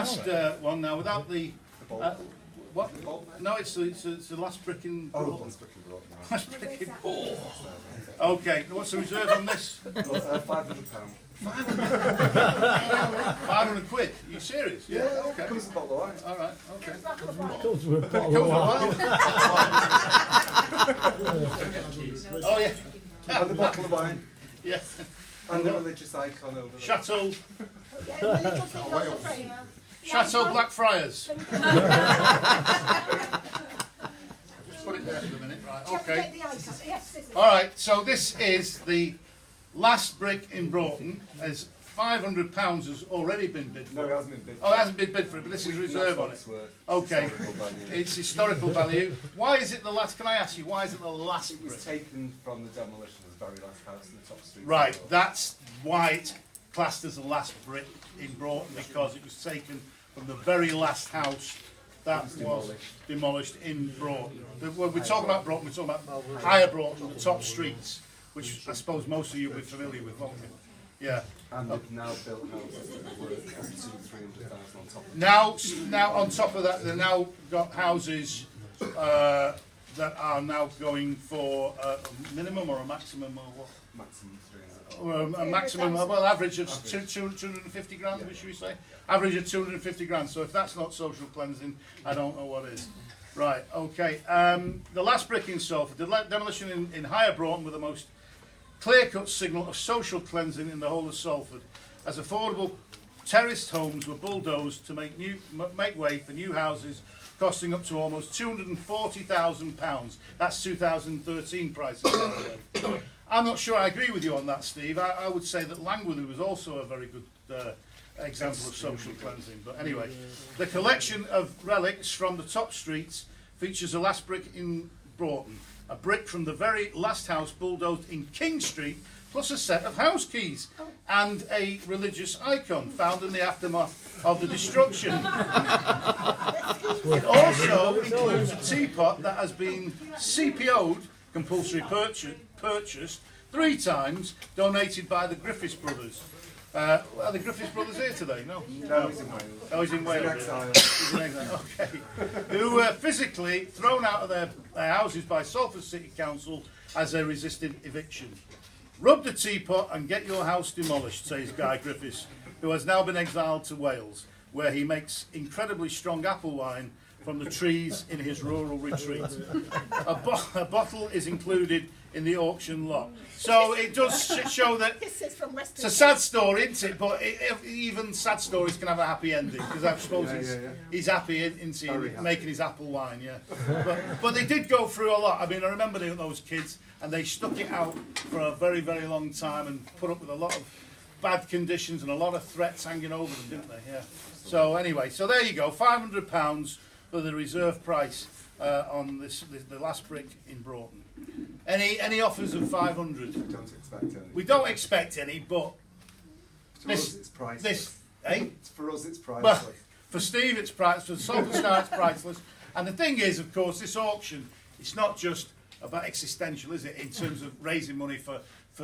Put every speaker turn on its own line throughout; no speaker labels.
Last one now, without the... what? No, it's the last brick in...
Oh, last brick in Broughton.
Last brick in... Okay, what's the reserve on this?
£500.
500 quid? Are you serious?
Yeah,
okay.
Comes with a bottle of wine.
All right, okay.
Comes with a bottle of wine.
Oh, yeah.
And the bottle of wine.
Yeah.
And the religious icon over there.
Chateau. Chateau Blackfriars. Just put it there for a minute, right? Okay. All right. So this is the last brick in Broughton. As £500 has already been bid for.
No, it hasn't been bid for.
Oh, it hasn't been bid for it, but this is reserve on it. Okay. It's historical value. Why is it the last? Can I ask you? Why is it the last brick?
It was taken from the demolition of the very last house in the top street.
Right. That's why it's classed as the last brick in Broughton, because it was taken from the very last house that was demolished in Broughton. When we talk about Broughton, we're talking about Higher Broughton, the top streets, which I suppose most of you will be familiar with, won't you? Yeah.
And they've now built houses that are worth up to 300,000 on top of it.
Now on top of that, they've now got houses that are now going for a minimum or a maximum or what?
Maximum 300.
A maximum, well, average of 250 grand, should we say? Average of 250 grand. So if that's not social cleansing, I don't know what is. Right, okay. The last brick in Salford, the demolition in Higher Broughton with the most clear-cut signal of social cleansing in the whole of Salford, as affordable terraced homes were bulldozed to make way for new houses costing up to almost £240,000. That's 2013 prices, by the way. I'm not sure I agree with you on that, Steve. I would say that Langworthy was also a very good example of social cleansing. But anyway, the collection of relics from the top streets features the last brick in Broughton, a brick from the very last house bulldozed in King Street, plus a set of house keys and a religious icon found in the aftermath of the destruction. It also includes a teapot that has been CPO'd, compulsory purchased 3 times, donated by the Griffiths brothers. Are the Griffiths brothers here today? No?
No, he's in Wales.
Oh, he's in Wales.
He's in exile.
He's in exile. Okay. Who were physically thrown out of their houses by Salford City Council as they resisted eviction. Rub the teapot and get your house demolished, says Guy Griffiths, who has now been exiled to Wales, where he makes incredibly strong apple wine from the trees in his rural retreat. A bottle is included in the auction lot. So it does show that it's a sad story, isn't it? But even sad stories can have a happy ending, because I suppose he's happy, isn't he, making his apple wine, yeah. But they did go through a lot. I mean, I remember those kids, and they stuck it out for a very, very long time and put up with a lot of bad conditions and a lot of threats hanging over them, didn't they? Yeah. So anyway, so there you go, £500 for the reserve price on the last brick in Broughton. Any offers of 500?
We don't expect any.
We don't expect any, but
for us it's priceless. For us it's priceless.
Well, for Steve it's priceless, for Salford Star it's priceless. And the thing is, of course, this auction, it's not just about existential, is it, in terms of raising money for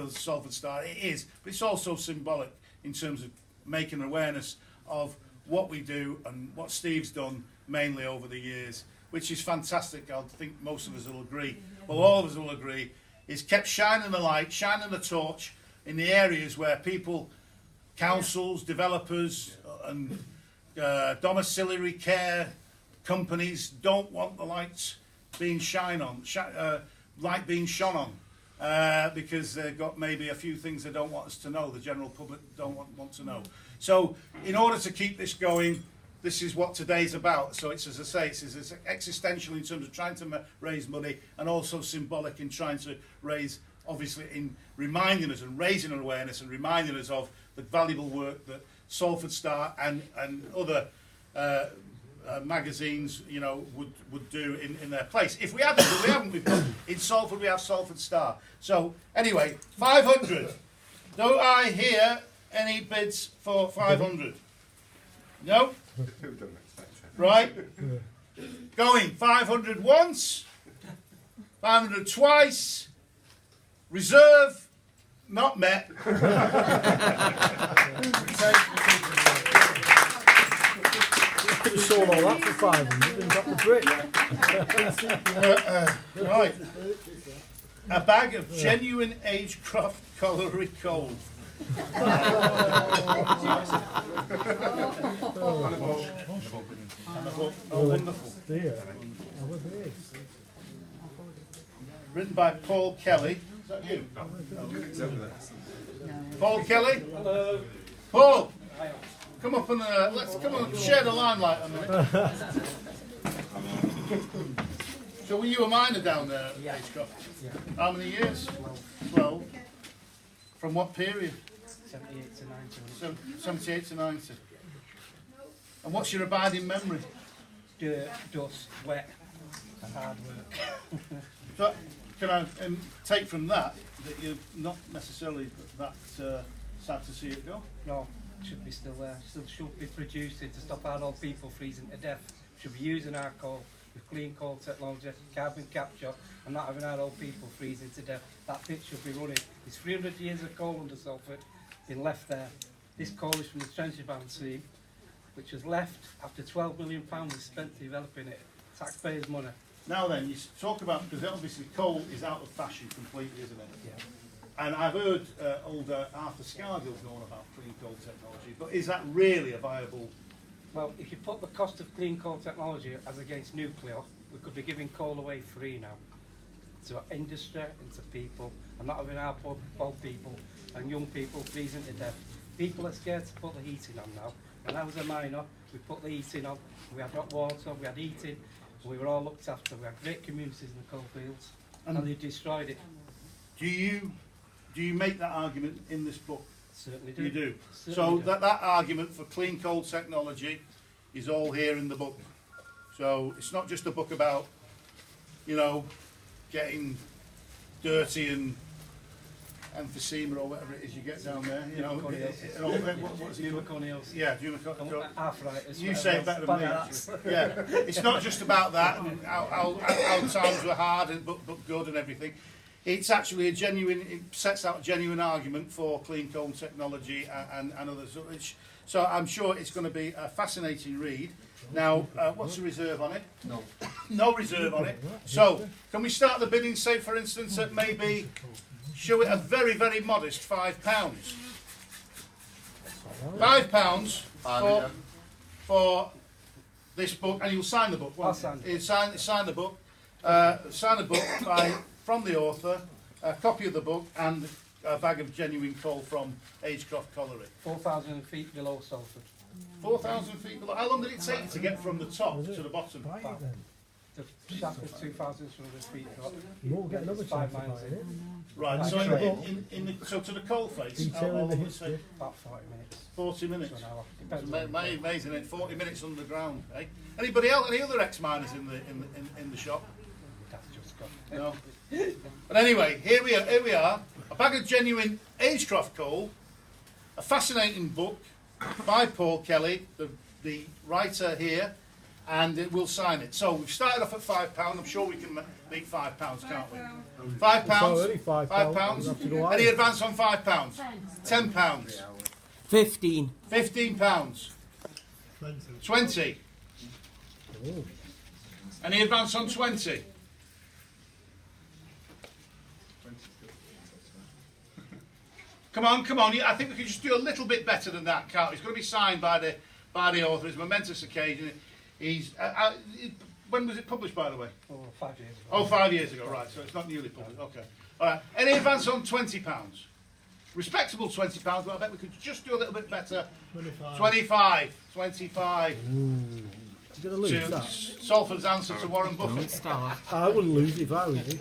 Salford Star? It is, but it's also symbolic in terms of making awareness of what we do and what Steve's done mainly over the years, which is fantastic. I think most of us will agree. Well, all of us will agree. He's kept shining the light, shining the torch in the areas where people, councils, developers and domiciliary care companies don't want the lights being shone on, because they've got maybe a few things they don't want us to know, the general public don't want to know. So in order to keep this going, this is what today's about. So it's, as I say, it's existential in terms of trying to raise money, and also symbolic in trying to raise, obviously, in reminding us and raising awareness and reminding us of the valuable work that Salford Star and other magazines, you know, would do in their place. If we hadn't, but we haven't. We've got, in Salford, we have Salford Star. So anyway, 500. Do I hear any bids for 500? No? Right. Going 500 once, 500 twice, reserve, not met.
You sold all that for 500 and got the brick.
Right. A bag of genuine Agecroft colliery coal. Wonderful.
Dear. How are they?
Written by Paul Kelly. Is that you? Paul Kelly? Hello. Paul! Come up and let's come on, share the limelight a minute. So were you a miner down there at Agecroft?
Yeah.
How many years?
12.
12. From what period?
78 to 90.
78 to 90. And what's your abiding memory?
Dirt, dust, wet, and hard work.
So, can I take from that you're not necessarily that sad to see it go?
No, it should be still there. Still should be producing to stop our old people freezing to death. Should be using our coal with clean coal technology, carbon capture, and not having our old people freezing to death. That pit should be running. It's 300 years of coal under Salford, been left there. This coal is from the Trenchard seam, which was left after £12 million was spent developing it. Taxpayers' money.
Now then, you talk about, because obviously coal is out of fashion completely, isn't it?
Yeah.
And I've heard older Arthur Scargill going about clean coal technology, but is that really a viable?
Well, if you put the cost of clean coal technology as against nuclear, we could be giving coal away free now to industry and to people, and not having our poor people and young people freezing to death. People are scared to put the heating on now. When I was a miner, we put the heating on, we had hot water, we had heating, we were all looked after. We had great communities in the coal fields, and they destroyed it.
Do you make that argument in this book?
Certainly do.
You do.
Certainly
So
do.
that argument for clean coal technology is all here in the book. So it's not just a book about, you know, getting dirty and emphysema or whatever it is you get down there. You know, what's it?
Pneumoconiosis.
Yeah, pneumoconiosis.
Arthritis.
You say it better than me. Actually. Yeah, it's not just about that and how times were hard and but good and everything. It's actually a genuine. It sets out a genuine argument for clean coal technology and others. So I'm sure it's going to be a fascinating read. Now, what's the reserve on it?
No.
No reserve on it. So can we start the bidding? Say, for instance, at maybe show it a very, very modest £5. £5 for this book, and you'll sign the book.
I'll sign it.
Sign the book. Sign a book from the author, a copy of the book, and a bag of genuine coal from Agecroft Colliery.
4,000 feet below Salford.
4,000 feet below. How long did it take to get from the top to the bottom?
Buy it then.
The shaft was 2,200 feet drop.
You won't get another
It's
chance
5
to
miles
buy
in.
it.
Right. So so to the coal face. How
Detailing
long
the
would it take?
history.
About 40 minutes
40
to
minutes.
an hour.
It's
Depends on the coal.
amazing, isn't it? 40 minutes underground. Eh? Anybody else? Any other ex-miners in the shop?
That's just gone.
No. But anyway, here we are. A bag of genuine Agecroft coal. A fascinating book by Paul Kelly, the writer here, and we'll sign it. So we've started off at £5. I'm sure we can beat £5, can't we? £5.
already £5.
£5.
We'll have to go higher.
Any advance on £5? £10.
15.
£15. 20.
Oh.
Any advance on 20? Come on. I think we could just do a little bit better than that, can't we? It's going to be signed by the author. It's a momentous occasion. When was it published, by the way?
Oh, 5 years ago.
Oh, 5 years ago, right. So it's not newly published. Okay. All right. Any advance on £20? Respectable £20, but I bet we could just do a little bit better. 25. 25.
You're going to lose
To
that.
Salford's answer to Warren Buffett.
Start.
I wouldn't lose it if I was you.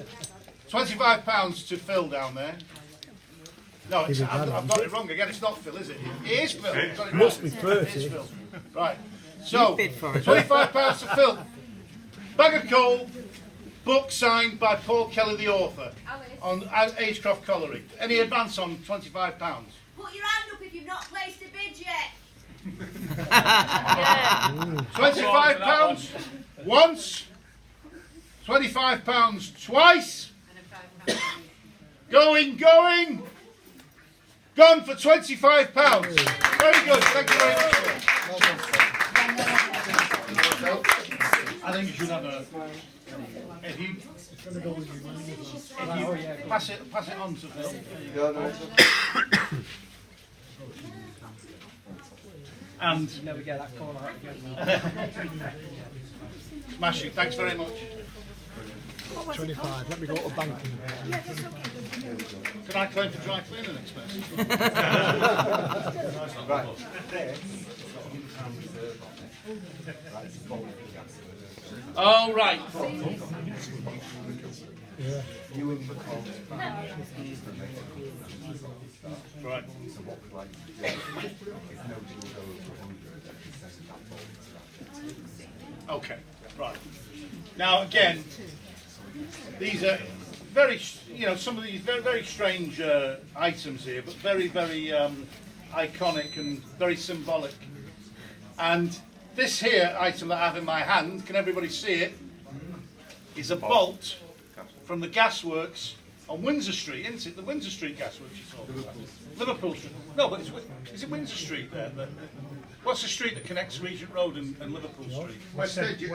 £25 to Phil down there. No,
Is it
I've
bad,
got it wrong again. It's not Phil, is it? It is Phil. I've got it
Must
right.
be 30.
It is Phil. Right. So,
bid for it.
£25 to Phil. Bag of coal, book signed by Paul Kelly, the author, on Agecroft Colliery. Any advance on £25?
Put your hand up if you've not placed a bid yet.
£25 once, £25 twice. Going. Gone for £25. Very good. Thank you very much. think you should have a. If you pass it on to Phil.
Yeah, no.
And
You never get that call out again.
smashing. Thanks very much.
25. Let me go to banking.
Can I claim for dry cleaning expenses?
Right.
Oh right.
Yeah.
You and McCall.
Right.
So what we'd like to do, if nobody will go over 100, then it says that ball into that.
Okay. Right. Now again, these are very, some of these very strange items here, but very iconic and very symbolic. And this here item that I have in my hand, can everybody see it? Is a bolt from the gasworks on Windsor Street, isn't it? The Windsor Street gasworks you saw. Liverpool Street. No, but is it Windsor Street there? What's the street that connects Regent Road and Liverpool Street?
West Edgerton.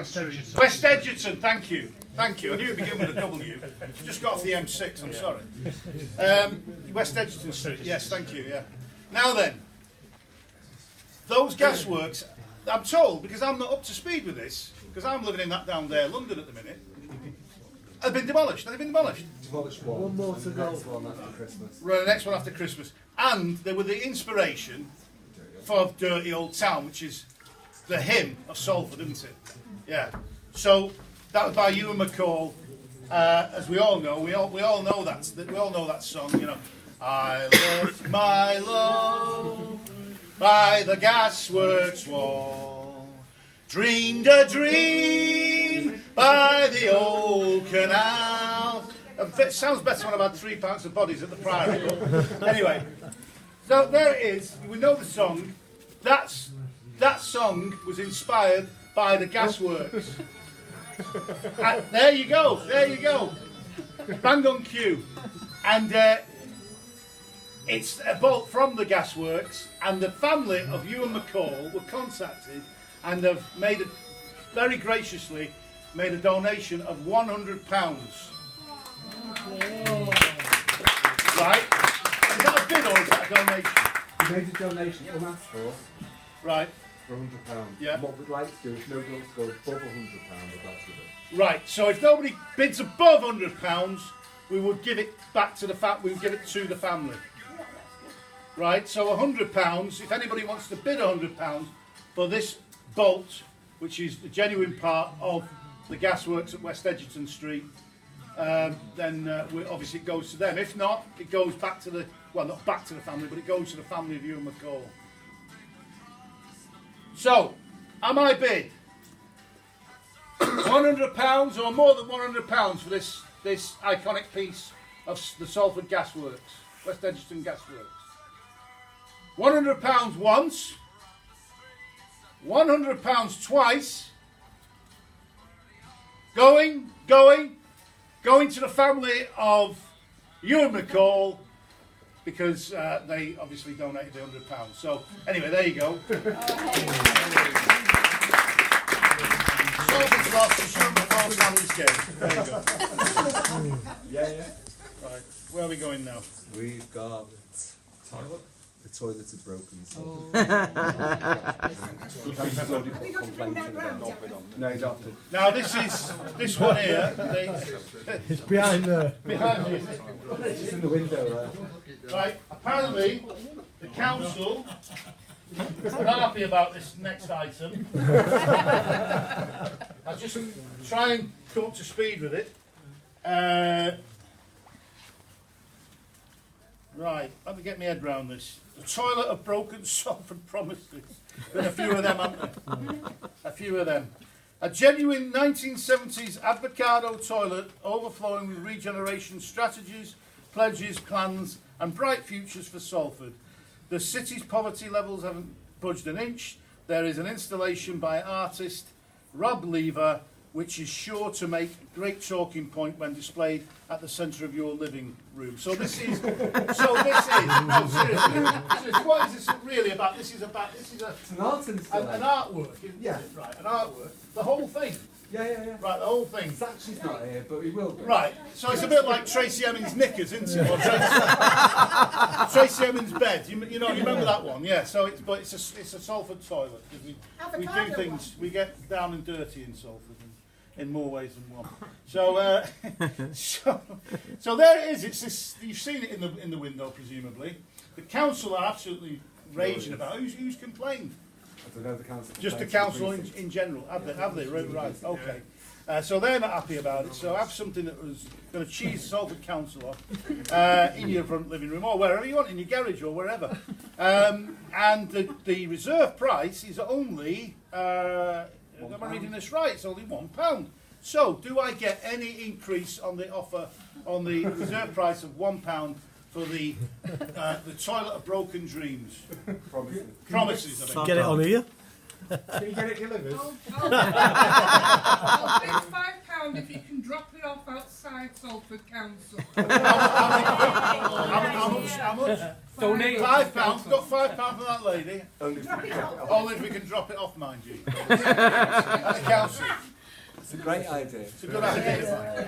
West Edgerton, thank you. Thank you. I knew it began with a W. Just got off the M6, I'm sorry. West Edgerton Street, yes, thank you, yeah. Now then, those gasworks, I'm told, because I'm not up to speed with this, because I'm living in that down there, London at the minute, have been demolished. Have they been demolished?
Demolished one.
One more to go.
Next one after Christmas.
Right, the next one after Christmas. And they were the inspiration for Dirty Old Town, which is the hymn of Salford, isn't it? Yeah. So that was by Ewan McCall. As we all know, we all know that song. I left my love by the gasworks wall, dreamed a dream by the old canal. It sounds better when I've had 3 pounds of bodies at the Priory. But anyway, so there it is. We know the song. That song was inspired by the gasworks. There you go. There you go. Bang on cue. And it's a bolt from the gasworks. And the family of Ewan McCall were contacted and have very graciously made a donation of £100. Right? Is that a bid or is that a donation?
We made a donation unasked for
Right.
£100.
Yeah.
And what we'd like to do, if nobody else goes above £100, we'd like to do it.
Right. So if nobody bids above £100, we would give it back to the we would give it to the family. Right. So £100. If anybody wants to bid £100 for this bolt, which is the genuine part of the gasworks at West Edgerton Street, then obviously it goes to them. If not, it goes back to the, well, not back to the family, but it goes to the family of Ewan McCall. So, am I bid £100 or more than £100 for this iconic piece of the Salford Gasworks, West Edgerton Gasworks? £100 once, £100 twice, going to the family of Ewan McCall, because they obviously donated £100. So anyway, there you go. Salford's lost, the Ewan McCall family's game. There you go.
Yeah.
Right, where are we going now?
We've got toilet. The toilet is broken. So. No, you don't.
Now this one here.
It's behind there.
Behind me.
It's in the window there.
Right, apparently the council are not happy about this next item. I'll just try and come up to speed with it. Right, let me get my head round this. The toilet of broken Salford promises. Been a few of them, haven't there? A few of them. A genuine 1970s avocado toilet overflowing with regeneration strategies, pledges, plans and bright futures for Salford. The city's poverty levels haven't budged an inch. There is an installation by artist Rob Lever, which is sure to make a great talking point when displayed at the centre of your living room. So no, seriously, what is this really about? This is an artwork, isn't it? Right, an artwork. The whole thing.
Yeah.
Right, the whole thing.
Saatchi's not here, but he will be.
Right, so it's a bit like Tracy Emin's knickers, isn't it? Or Tracy Emin's bed. You remember that one? Yeah. So it's a Salford toilet because we do things. We get down and dirty in Salford in more ways than one. So so there it is. It's this. You've seen it in the window, presumably. The council are absolutely raging about it. Who's complained?
I don't know the council.
Just the council in general, have they? Right, okay. So they're not happy about it, so have something that was going to cheese Salford Council off in your front living room or wherever you want, in your garage or wherever. And the reserve price is only, am I reading this right? It's only £1. So do I get any increase on the offer, on the reserve price of £1 for the toilet of broken dreams? Promises. I think.
Get it on here.
Can you get it delivered?
I'll pay £5 if you can drop it off outside Salford Council.
How much?
Donate
£5. Got £5 for that lady. Only if we can drop it off, mind you. That's council.
It's a great idea.
It's a good idea.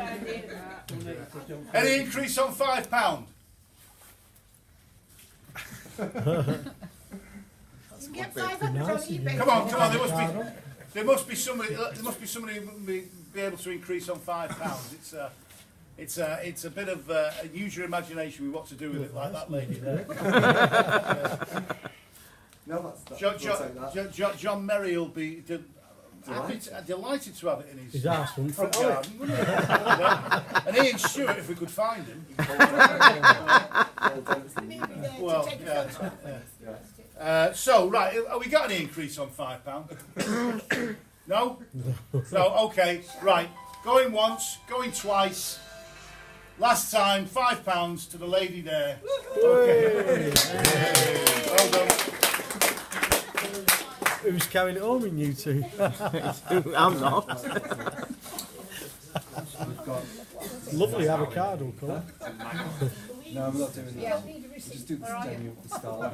Any increase on £5?
You can get 500 on eBay.
Come on. There must be somebody who would be able to increase on £5. It's a bit of use your imagination with what to do with it, like that lady there.
No, that's
John Merry will be delighted to have it in his
asked for
front garden, wouldn't he? And Ian Stewart, if we could find him. Well, yeah. So, right, have we got any increase on £5? No? No, okay, right. Going once, going twice. Last time, £5 to the lady there. Okay. Well done.
Who's carrying it home in you two?
I'm not.
Lovely avocado colour.
No, I'm not doing that. Just do the start.